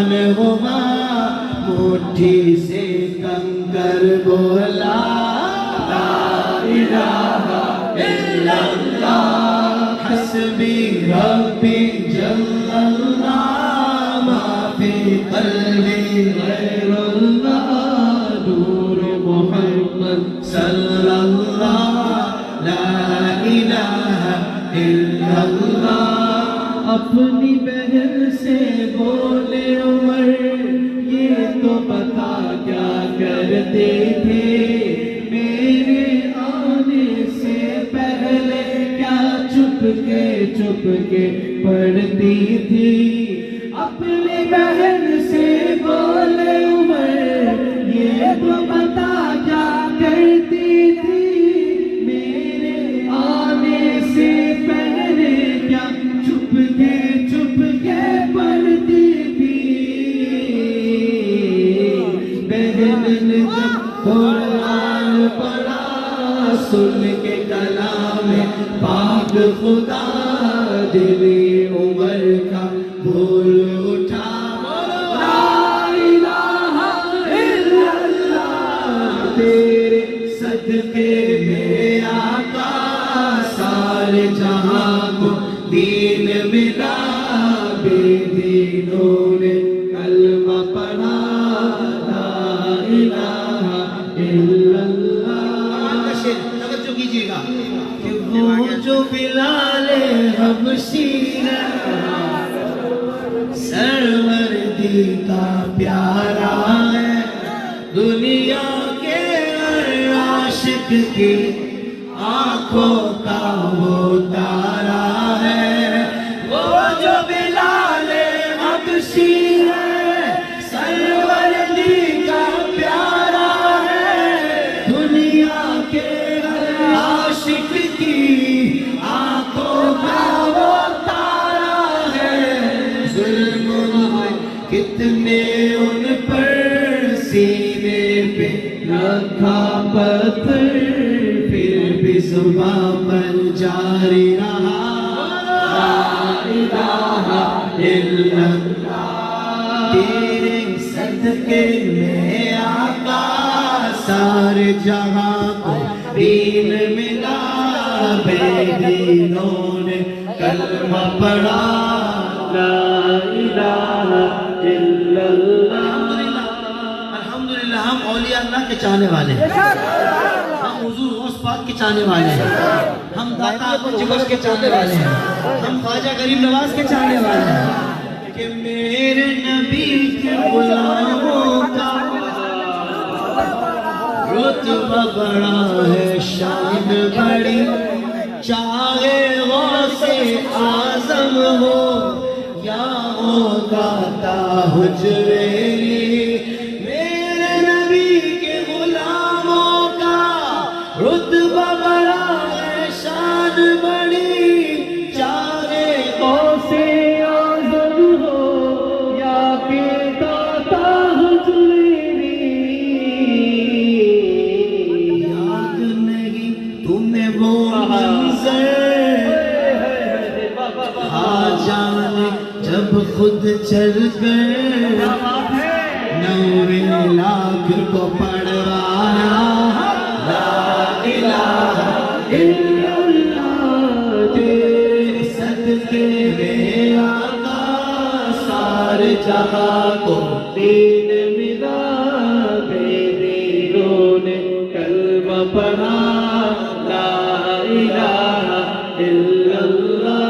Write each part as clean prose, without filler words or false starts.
جان ہوا مٹھی سے کنکر بولا لا الہ الا اللہ حسبی ربی جل اللہ ما فی قلبی غیر اللہ نور محمد صلی اللہ لا الہ الا اللہ اپنی بہن سے بولے عمر یہ تو بتا کیا کرتے تھے میرے آنے سے پہلے کیا چپ کے پڑھتی تھی اپنی بہن سے بولے عمر یہ تو بتا کیا کرتی تھی میرے آنے سے پہلے کیا چپ کے پڑھتی تھی بہن نے جب قرآن پڑھا سن کے کلام پاک خدا دلی عمر کا بھول اٹھا لا الہ الا اللہ تیرے صدقے میں آقا سارے جہاں کو دین ملا بے دینوں نے کلمہ پڑھا لا الہ الا اللہ توجہ کیجیے گا کہ وہ جو بلال حبشی سروردی کا پیارا ہے دنیا کے ہر عاشق کی آنکھوں کا وہ تارا ہے وہ جو بلال حبشی ہے سروردی کا پیارا ہے دنیا کے ہر عاشق کی آنکھوں کا وہ تارا ہے ظلم کتنے ان پر سینے پہ رکھا پتھر پھر بھی زبان پر جاری رہا لا الہ الا اللہ تیرے صدقے میں آقا سارے جہاں کو دین ملا بے دینوں نے کلمہ پڑھا لا الہ الا اللہ الحمدللہ ہم اولیاء اللہ کے چاہنے والے ہیں ہم حضور غوث پاک کے چاہنے والے ہیں ہم داتا ابو جبر کے چاہنے والے ہیں ہم خواجہ غریب نواز کے چاہنے والے ہیں کہ میرے نبی کے غلاموں کا رتبہ بڑا ہے شان بڑی چاہے غوث اعظم ہو یا ہو داتا حجویری میرے نبی کے غلاموں کا رتبہ بڑا ہے شان بڑی چاہے غوث اعظم ہو یا کہ داتا حجویری یاد نہیں تمہیں وہ منظر جانے جب خود چل گئے نوے لاکھ کو پڑھوانا لا الہ الا اللہ تیرے صدقے میں آقا سارے جہاں کو دین ملا بے دینوں نے کلمہ پڑھا لا الہ الا اللہ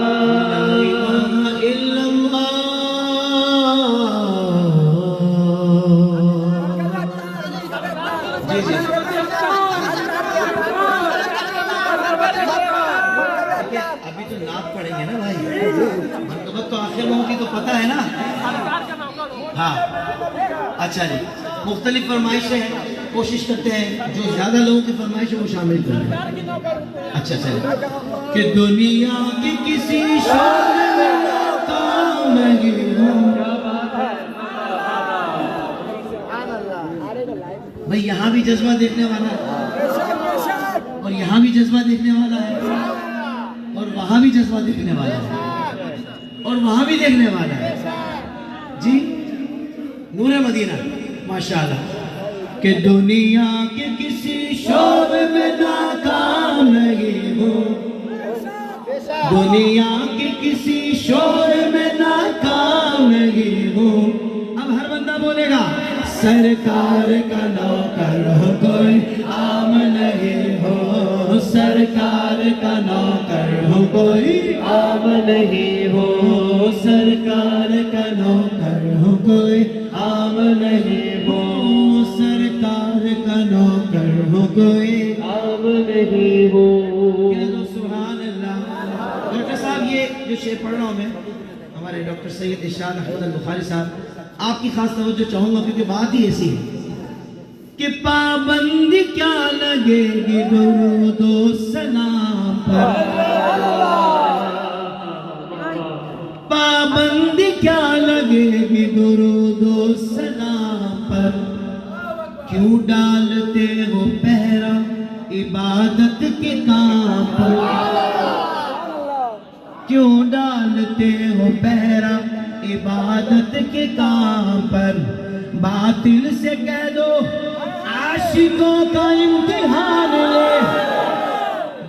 ابھی تو نعت پڑھیں گے نا بھائی مرتبت تو آخر لوگوں کی تو پتہ ہے نا ہاں اچھا جی مختلف فرمائشیں کوشش کرتے ہیں جو زیادہ لوگوں کی فرمائش ہے وہ شامل کریں اچھا چلے کہ دنیا کی کسی شور میں ناکام نہیں ہوں بھائی یہاں بھی جذبہ دیکھنے والا ہے اور یہاں بھی جذبہ دیکھنے والا ہے اور وہاں بھی جذبہ دیکھنے والا ہے اور وہاں بھی دیکھنے والا ہے جی نور مدینہ ماشاءاللہ. کہ دنیا کے کسی شعبے میں ناکام نہیں ہوں, دنیا کے کسی شعبے میں ناکام نہیں ہوں. اب ہر بندہ بولے گا سرکار کا نوکر ہو کوئی عام نہیں ہو, سرکار کا نوکر ہو کوئی عام نہیں ہو, سرکار کا نوکر ہو کوئی عام نہیں ہو, سرکار کا نوکر ہو کوئی عام نہیں ہو. سبحان اللہ. ڈاکٹر صاحب یہ جو شعر پڑھ رہا ہوں میں, ہمارے ڈاکٹر سید ارشاد احمد البخاری صاحب, آپ کی خاص توجہ چاہوں گا کیونکہ بات ہی ایسی ہے کہ پابندی کیا لگے گی درود و سلام پر, پابندی کیا لگے گی درود و سلام پر, کیوں ڈالتے ہو پہرا عبادت کے کام پر, کیوں ڈالتے ہو پہرا عبادت کے کام پر. باطل سے کہہ دو عاشقوں کا امتحان لے,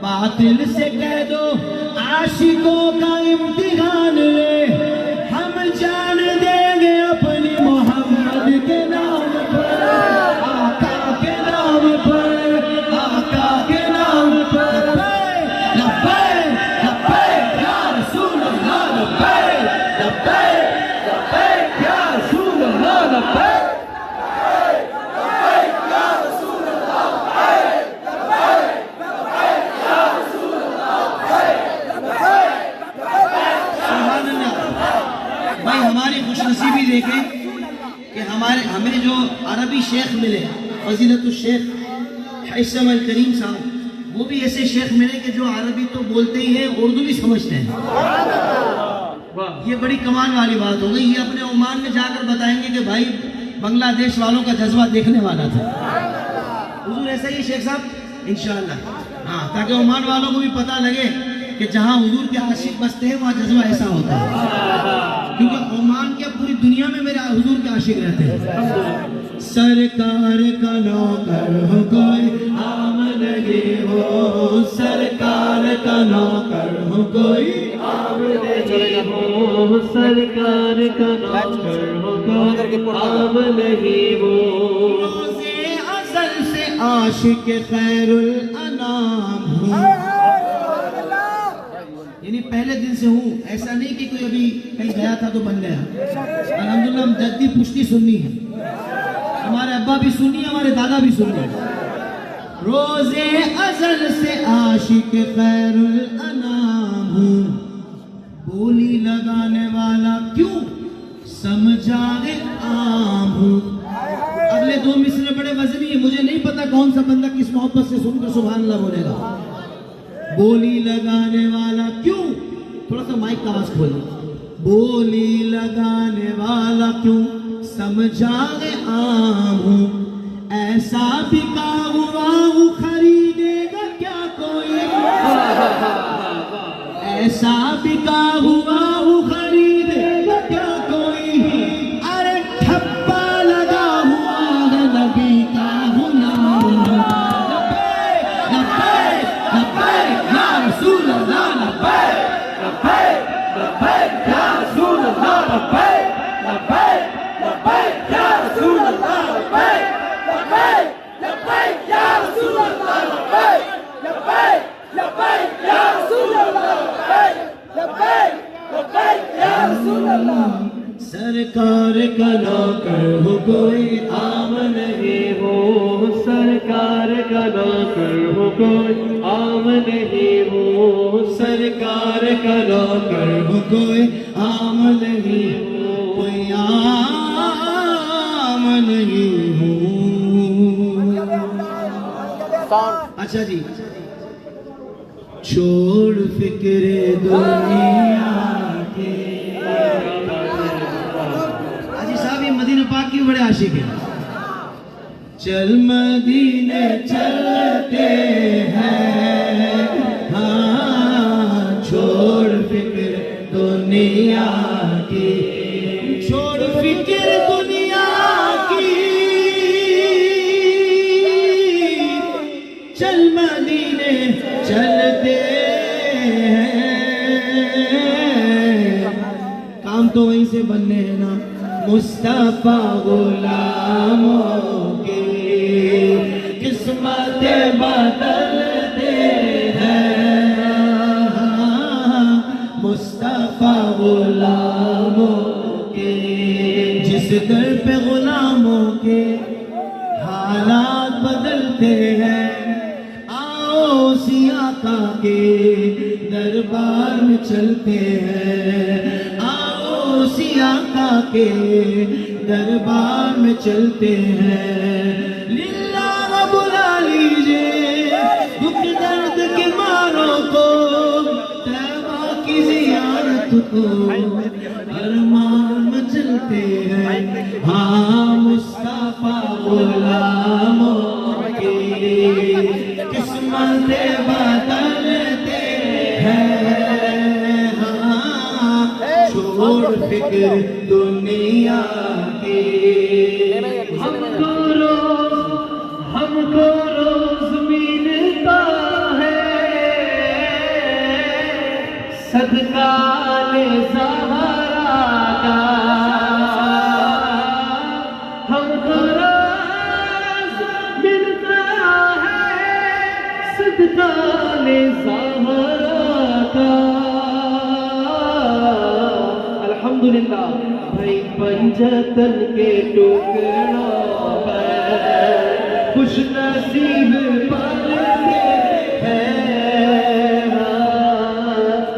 باطل سے کہہ دو عاشقوں کا امتحان لے, ہم جان دیں گے اپنی محمد کے نام پر, آقا کے نام پر, آقا کے نام پر. لبیک لبیک یا رسول اللہ, لبیک لبیک لبیک یا رسول اللہ, لبیک. ہماری خوش نصیبی دیکھیں کہ ہمیں جو عربی شیخ ملے, فضیلت الشیخ حسام الکریم صاحب, وہ بھی ایسے شیخ ملے کہ جو عربی تو بولتے ہی ہیں, اردو بھی سمجھتے ہیں. یہ بڑی کمال والی بات ہو گئی. یہ اپنے عمان میں جا کر بتائیں گے کہ بھائی بنگلہ دیش والوں کا جذبہ دیکھنے والا تھا. حضور ایسا ہی شیخ صاحب انشاءاللہ, ہاں, تاکہ عمان والوں کو بھی پتہ لگے کہ جہاں حضور کے عاشق بستے ہیں وہاں جذبہ ایسا ہوتا ہے, کیونکہ عمان کے پوری دنیا میں میرے حضور کے عاشق رہتے ہیں. سرکار کا نوکر ہو کوئی عام نہیں ہو, سرکار کا نوکر ہو کوئی عام نہیں ہو, سرکار کا نوکر ہو کوئی عام نہیں ہو. روزے ازل سے عاشق خیر الانام ہوں, یعنی پہلے دن سے ہوں, ایسا نہیں کہ کوئی ابھی کہیں گیا تھا تو بن گیا. الحمدللہ ہم جدی پشتی سنی ہے, ہمارے ابا بھی سنی ہے, ہمارے دادا بھی سنی ہے. روزے ازل سے عاشق خیر الانام ہوں, بولی لگانے والا کیوں سمجھانے عام ہوں. اگلے دو مصرے بڑے وزنی ہیں, مجھے نہیں پتا کون سا بندہ کس محبت سے سن کر سبحان اللہ بولے گا. بولی لگانے والا کیوں, تھوڑا سا مائک کا آواز کھولیں. بولی لگانے والا کیوں سمجھانے عام ہوں, ایسا بکا ہوا ہوں خریدے گا کیا کوئی, ایسا بکا ہوا ہوں خریدے گا کیا کوئی. ارے ٹھپا لگا ہوا ہے نبی کا غلام, لبیک لبیک لبیک یا رسول اللہ, لبیک لبیک لبیک یا رسول اللہ, لبیک لبیک لبیک یا رسول اللہ, لبیک لبیک لبیک یا رسول اللہ, لبیک لبیک لبیک یا رسول اللہ, لبیک لبیک لبیک یا رسول اللہ. سرکار کا نوکر ہو کوئی عام نہیں ہو, سرکار کا نوکر ہو کوئی عام نہیں ہو, سرکار کا نوکر ہو کوئی عام نہیں ہو, کوئی عام نہیں ہو. اچھا جی, چھوڑ فکر دنیا کے. حاجی صاحب یہ مدینہ پاک کی بڑے عاشق ہیں. چل مدینے چلتے ہیں, ہاں چھوڑ فکر دنیا کی, چھوڑ فکر دنیا مدینے چلتے ہیں، کام تو وہیں سے بننے ہیں نا، مصطفیٰ غلاموں کی قسمت بدلتے ہیں، مصطفیٰ غلاموں کے، جس در پہ غلاموں کے حالات بدلتے ہیں، آؤ اسی آقا کے دربار میں چلتے ہیں، آؤ اسی آقا کے دربار میں چلتے ہیں، للہ بلا لیجئے دکھ درد کے ماروں کو، طیبہ کی زیارت کو ارمان میں چلتے ہیں، ہاں مصطفیٰ غلاموں کی قسمت بدلتے ہیں، ہاں چھوڑ فکر دنیا کی، ہم کو روز ملتا ہے صدقہ لے زہرا کا، ہم کو روز ملتا ہے صدقہ لے زہرا کا، الحمدللہ بھائی پنجتن کے ٹکڑوں پر خوش نصیب پڑھتے ہیں،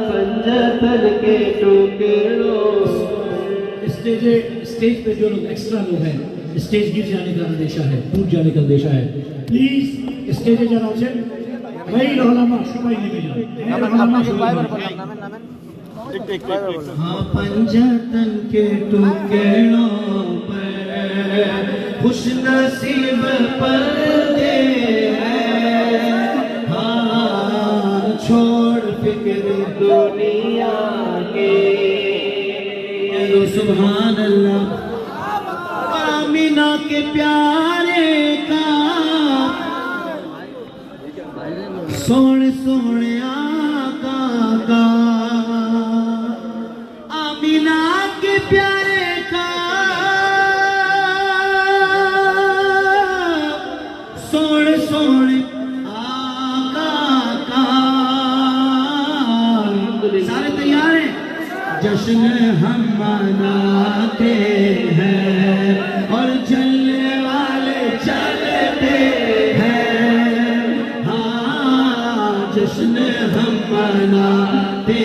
پنجتن کے ٹکڑوں، اسٹیج پہ جو لوگ ایکسٹرا لوگ ہیں، اسٹیج گر جانے کا اندیشہ ہے، ٹوٹ جانے کا اندیشہ ہے، پلیز اسٹیج جان آپشن غیر علماء شپائی نہیں ملنا، ہاں پنجتن کے ٹکڑوں پر خوش نصیب پڑھتے ہیں، ہاں چھوڑ فکر دنیا کے، سبحان اللہ، آمینہ کے پیارے کا سونے سونے آقا کا، آمینہ کے پیارے کا سونے سونے آقا کا، سارے تیار ہیں؟ جشن ہم مناتے ہیں اور چلنے والے چلتے ہیں، ہاں جشن ہم مناتے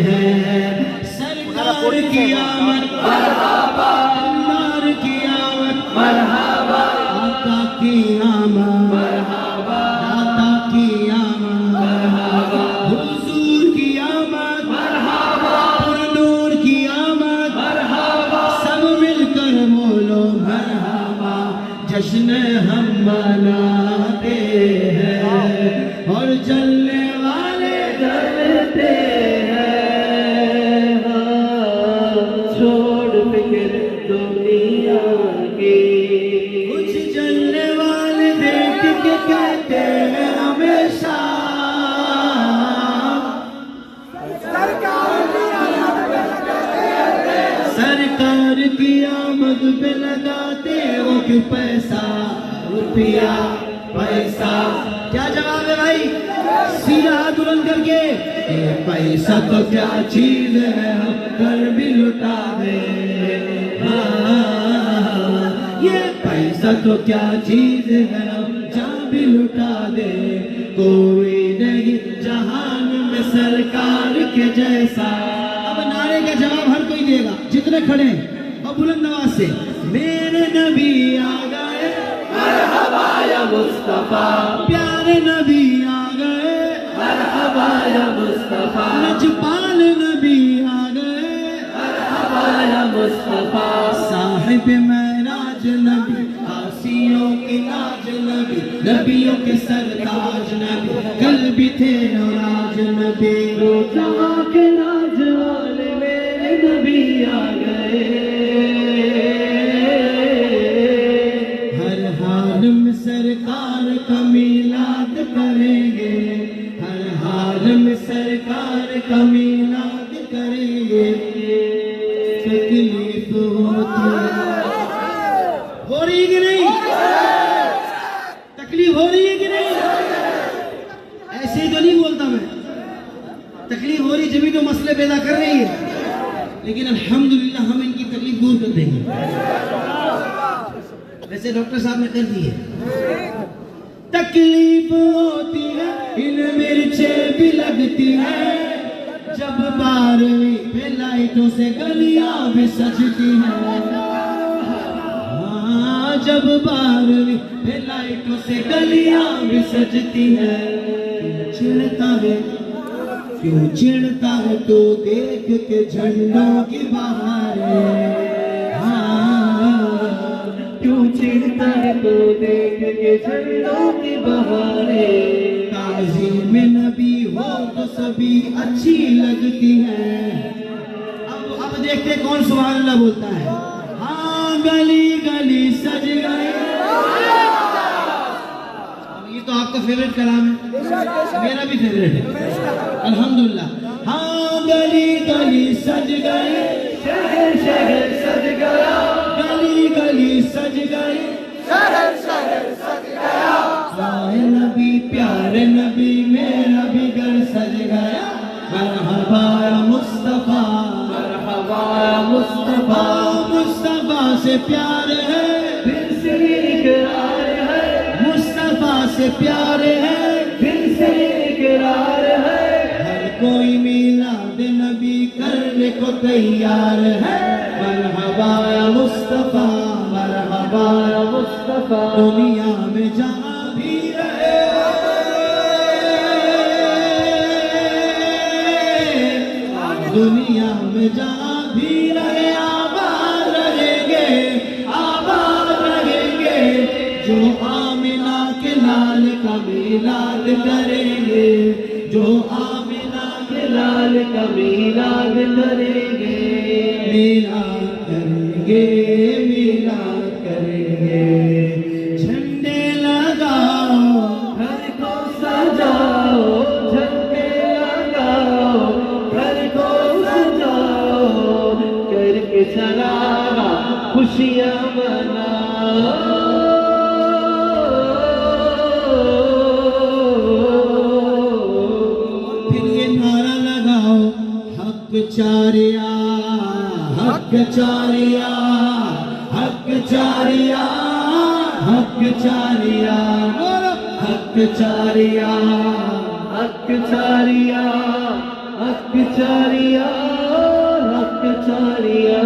ہیں، سرکار کی آمد مرحبا، نار کی آمد مرحبا، آقا کی آمد مرحبا، آقا کی آمد مرحبا، حضور کی آمد مرحبا، نور کی آمد مرحبا، سب مل کر بولو مرحبا، جشن ہم مناتے ہیں اور چلنے والے چلتے ہیں، چھوڑ فکر دنیا کی، کچھ چلنے والے دیکھ کے کہتے ہیں ہمیشہ سرکار کی آمد پہ لگاتے ہو کہ پیسہ روپیہ پیسہ، کیا جواب ہے بھائی؟ سیدھا ہاتھ بلند کر کے، یہ پیسہ تو کیا چیز ہے ہم کر بھی لٹا دے، یہ پیسہ تو کیا چیز ہے ہم جان بھی لٹا دے، کوئی نہیں جہان میں سرکار کے جیسا، اب نعرے کا جواب ہر کوئی دے گا جتنے کھڑے ہیں، اور بلند آواز سے، میرے نبی آ گئے مرحبا یا مصطفیٰ، پیارے نبی آ گئے مرحبا یا مصطفیٰ، لجپال نبی آ گئے مرحبا یا مصطفیٰ، صاحب معراج نبی، آسیوں کی لاج نبی، نبیوں کے سرتاج نبی، کل بھی تھے نوراج نبی، جہاں کے راج والے میرے نبی آ گئے، ہر حال میں سرکار کا میلاد کریں الحمدللہ ہم ان کی تکلیف دور کر دیں گے. ویسے ڈاکٹر صاحب نے کر دی ہے. تکلیف ہوتی ہے ان مرچیں بھی لگتی ہے, جب 12ویں پہ لائٹوں سے گلیاں بھی سجتی ہیں. ہاں جب 12ویں پہ لائٹوں سے گلیاں بھی سجتی ہیں. چڑھتا ہے کیوں چڑھتا ہے تو دیکھ کے جھنڈوں کی بہاریں. کیوں چڑھتا ہے تو دیکھ کے جھنڈوں کی بہاریں. تعظیم نبی ہو تو سبھی اچھی لگتی ہے. اب دیکھتے کون سبحان اللہ بولتا ہے. ہاں گلی گلی سج گئے. یہ تو آپ کا فیوریٹ کلام ہے, میرا بھی فیوریٹ ہے الحمدللہ. ہاں گلی گلی سج گئے, شہر شہر سج گیا. گلی گلی سج گئی, شہر شہر سج گیا. آئے نبی پیارے نبی میرا بھی گھر سج گیا. مرحبا یا مصطفیٰ, مرحبا یا مصطفیٰ. مصطفیٰ سے پیار ہے پھر سے اقرار ہے. مصطفیٰ سے پیار ہے پھر سے اقرار ہے. ہر کوئی میلاد نبی کرنے کو تیار ہے. مرحبا یا مصطفیٰ, مرحبا یا مصطفیٰ. دنیا میں جہاں بھی رہے, دنیا میں جہاں بھی رہے, آباد رہیں گے, آباد رہیں گے. جو آمنہ کے لال کا میلاد کریں گے, جو آمنہ کے لال کا میلاد کریں گے. میلاد کریں گے, میلاد کریں گے. جھنڈے لگاؤ گھر کو سجاؤ, جھنڈے لگاؤ گھر کو سجاؤ. کر کے سلام خوشیاں مناؤ. پھر یہ نعرہ لگاؤ, حق چاریا, حق چاریا, حق چاریا, حق چاریا, حق چاریا, حق چاریا, حق چاریا, حق چاریا.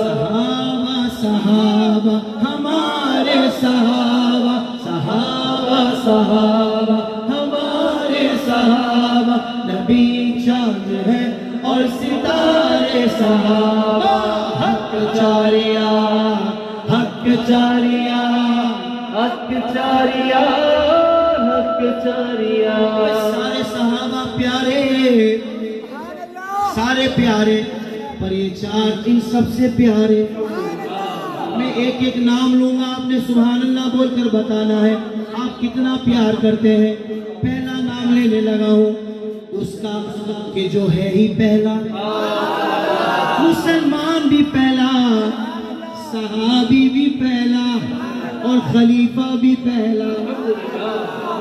صحابہ صحابہ ہمارے صحابہ, صحابہ صحابہ ہمارے صحابہ. نبی چاند ہے اور ستارے صحابہ. حق چاریا, حق چاریا, حق چاریا, حق چاریا. سارے صحابہ پیارے, سارے پیارے, پر یہ چار ان سب سے پیارے. میں ایک ایک نام لوں گا, آپ نے سبحان اللہ بول کر بتانا ہے آپ کتنا پیار کرتے ہیں. پہلا نام لینے لگا ہوں اس کا کہ جو ہے ہی پہلا, مسلمان بھی پہلا, صحابی بھی پہلا, اور خلیفہ بھی پہلا.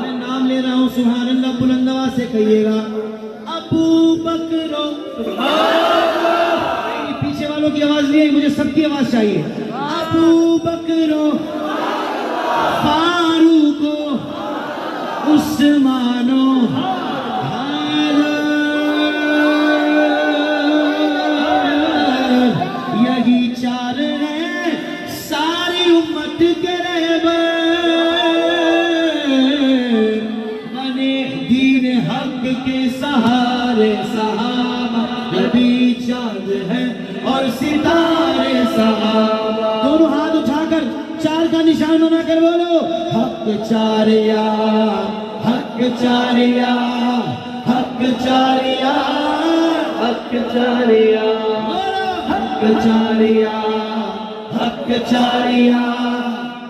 میں نام لے رہا ہوں, سبحان اللہ بلند آواز سے کہیے گا. ابو بکر, پیچھے والوں کی آواز نہیں ہے, مجھے سب کی آواز چاہیے. ابو بکر, فاروق, عثمان, یہی چار ہیں ساری امت کے رہبر. بنے دین حق کے سہارے صحابہ. نبی چاند ہے اور ستارے صحابہ. دونوں ہاتھ اٹھا کر چار کا نشان بنا کر بولو. حق چاریا, حق چاریا, حق چاریا, حق چاریا, حق چاریا, حق چاریا,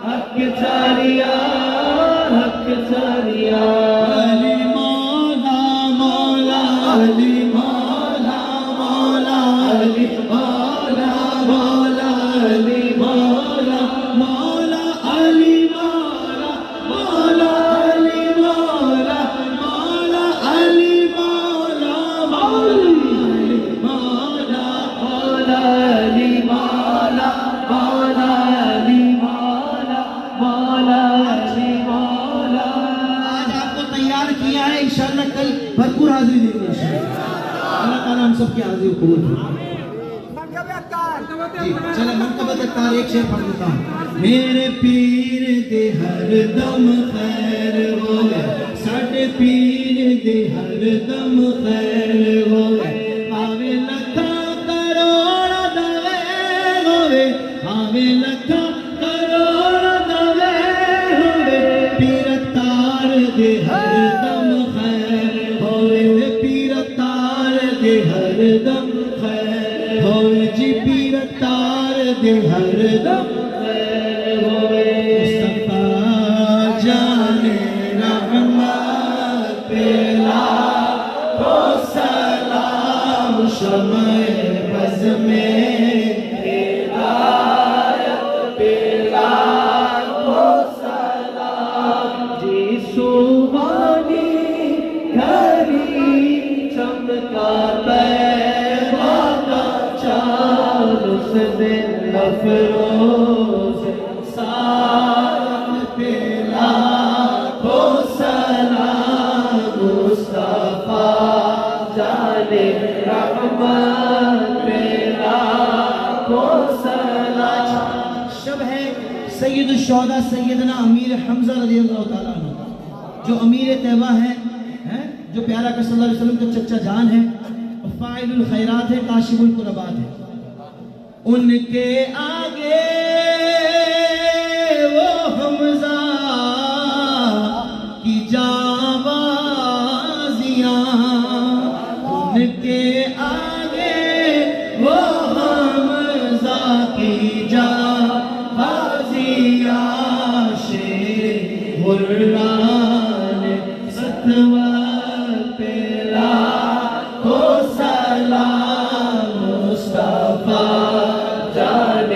حق چاریا, حق چاریا. علی مولا, مولا علی, مولا مولا علی, مولا مولا علی, مولا مولا علی, مولا مولا علی, مولا مولا علی, مولا مولا علی, مولا مولا کی عاضی قبول ہو. جی چلے منقبت اتار ایک شعر پڑھ دیتا ہوں. میرے پیر دے ہر دم خیر ہوئے, ساڈے پیر دے ہر دم خیر ہوئے, آوے لکھا کروڑ دوے ہوئے, آوے لکھا کروڑ دوے ہوئے, پیر تار دے ہر دم خیر ہوئے, پیر تار دے ہر دم خیر ہوئے, جی پیر تار دے ہر دم خیر ہوئے. مصطفیٰ جان رحمت پیلا کو سلام, شمع بز میں ہدایت پیلا کو سلام, جی سبحانی گھری چمکا طیبہ کا چاند, اس دن افروز سارت پیلا کو سلام, مصطفیٰ جان رحمت پیلا کو سلام. شب ہے سید الشہداء سیدنا امیر حمزہ رضی اللہ تعالیٰ عنہ, جو امیر طیبہ ہیں, جو پیارا کہ صلی اللہ علیہ وسلم کا چچا جان ہے, فاعل الخیرات ہے, کاشف القربات ہے. ان کے آگے وہ حمزہ کی جانبازیاں, ان کے آگے وہ حمزہ کی جانبازیاں, شیر غران ستوت پیلا کو سلام, مصطفیٰ جان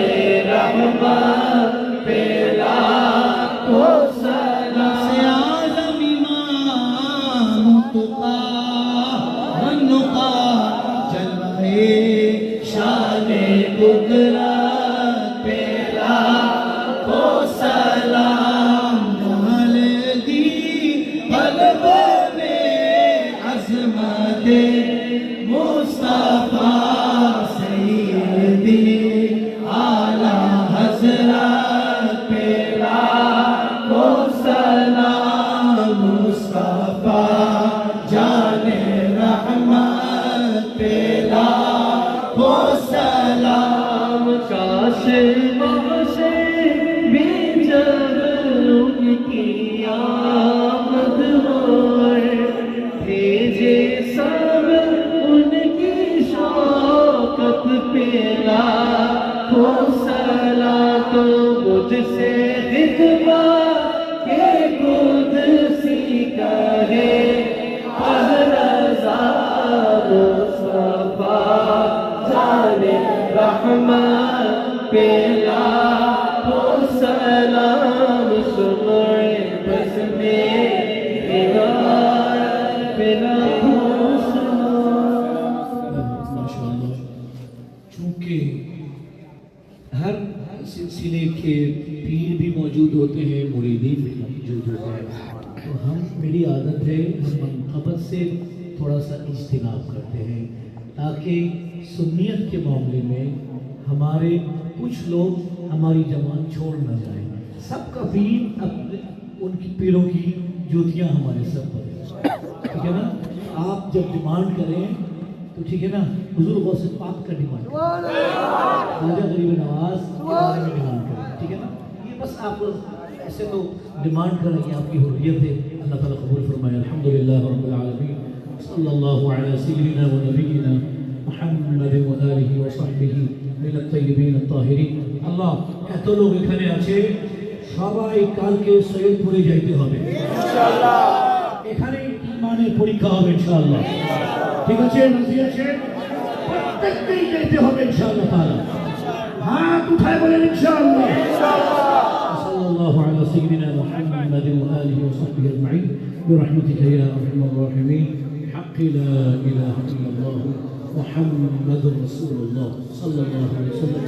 رحمت پیلا کو سلام. سے اعظم امام تقا والنقا, جلوہ شان قدرت پیلا کو سلام, محل دی قلب میں عظمت مصطفیٰ سیدی اعلیٰ حضرت پیلا کو سلام, مصطفیٰ جان رحمت پیلا کو سلام. کاش سے بھی جب ان کی آمد ہوئے, بھیجے سب ان کی شوقت پیلا کو سلام, تو مجھ سے خدمت کے قدسی کہے رضا, مصطفیٰ جان رحمت پیلا کو سلام, شمع بز میں ہدایت پیلا کو سلام. ماشاءاللہ, چونکہ ہر سلسلے کے پیر بھی موجود ہوتے ہیں, مریدین بھی موجود ہوتے ہیں, تو میری عادت ہے ہم منقبت سے تھوڑا سا اجتناب کرتے ہیں, تاکہ سنیت کے معاملے میں ہمارے کچھ لوگ ہماری جماعت چھوڑ نہ جائیں. سب کا پیر اپنے ان کی پیروں کی جوتیاں ہمارے سر پر ہیں, ٹھیک ہے نا. آپ جب ڈیمانڈ کریں تو ٹھیک ہے نا, حضور غوث پاک کا ڈیمانڈ کریں, خواجہ غریب نواز کے بارے میں ڈیمانڈ کریں, ٹھیک ہے نا. یہ بس آپ ایسے تو ڈیمانڈ کریں, یہ آپ کی حریت ہے, اللہ تعالیٰ قبول فرمائے. الحمدللہ رب العالمین, صلی اللہ علی سیدنا و نبینا محمد و آلہ و صحبہ من الطیبین الطاہرین. اللہ এত লোক এখানে আছে, সবাই কালকে সৈয়দপুরে যাইতে হবে ইনশাআল্লাহ, এখানে ইমানের পরীক্ষা হবে ইনশাআল্লাহ, ঠিক আছে? রাজি আছেন? প্রত্যেককেই যেতে হবে ইনশাআল্লাহ তাআলা, হাত উঠায় বলেন ইনশাআল্লাহ. সাল্লাল্লাহু আলা সাইয়্যিদিনা মুহাম্মাদিন ওয়া আলিহি ওয়া সাহবিহি আজমাইন বিরহমাতিকা ইয়া আরহামার রাহিমিন. بحق لا إله إلا الله محمد رسول الله صلى الله عليه وسلم.